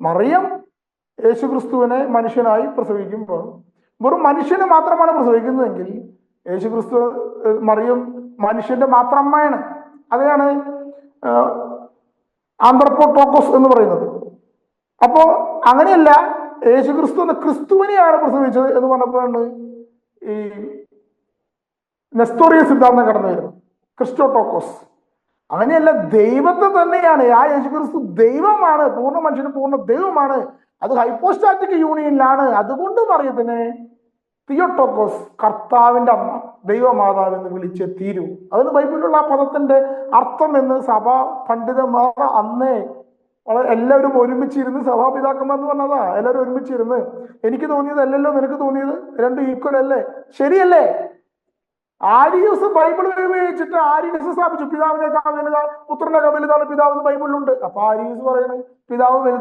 മറിയം യേശുക്രിസ്തുവിനെ മനുഷ്യനായി പ്രസവിക്കുമ്പോൾ വെറും മനുഷ്യനെ മാത്രമാണ് പ്രസവിക്കുന്നതെങ്കിൽ യേശുക്രിസ്തു മറിയം മനുഷ്യന്റെ മാത്രം അമ്മയാണ്. അതെയാണ് ആന്ത്രപ്പോട്ടോക്കോസ് എന്ന് പറയുന്നത്. അപ്പോ അങ്ങനെയല്ല, യേശുക്രിസ്തു എന്ന ക്രിസ്തുവിനെയാണ് പ്രസവിച്ചത് എന്ന് പറഞ്ഞപ്പോഴാണ് ഈ നെസ്തോറിയ സിദ്ധാന്തം കടന്നു വരുന്നത്, ക്രിസ്റ്റോട്ടോക്കോസ്. അങ്ങനെയല്ല, ദൈവത്തെ തന്നെയാണ്. ആ യേശുക്രിസ്തു ദൈവമാണ്, പൂർണ്ണ മനുഷ്യന് പൂർണ്ണ ദൈവമാണ്. അത് ഹൈപ്പോസ്റ്റാറ്റിക് യൂണിയനിലാണ്. അതുകൊണ്ട് മറിയത്തിനെ തിയോട്ടോക്കോസ്, കർത്താവിന്റെ അമ്മ, ദൈവമാതാവ് എന്ന് വിളിച്ചേ തീരൂ. അതിന് ബൈബിളിലുള്ള ആ പദത്തിന്റെ അർത്ഥം എന്ന് സഭാ പണ്ഡിതന്മാർ അന്നേ എല്ലാവരും ഒരുമിച്ചിരുന്ന്, സഭാപിതാക്കന്മാർ എന്ന് പറഞ്ഞതാ, എല്ലാവരും ഒരുമിച്ചിരുന്ന് എനിക്ക് തോന്നിയത് അല്ലല്ലോ നിനക്ക് തോന്നിയത്, രണ്ടും ഈക്വൽ അല്ലേ, ശരിയല്ലേ? ആര്യസ് ബൈബിൾ ഉപയോഗിച്ചിട്ട് ആര്യസ് സ്ഥാപിച്ചു പിതാവിനേക്കാൾ വലുതാണ് പുത്രനേക്കാൾ വലുതാണ് പിതാവ് എന്ന് ബൈബിളിലുണ്ട്. അപ്പൊ ആര്യസ് പറയുന്നത് പിതാവ്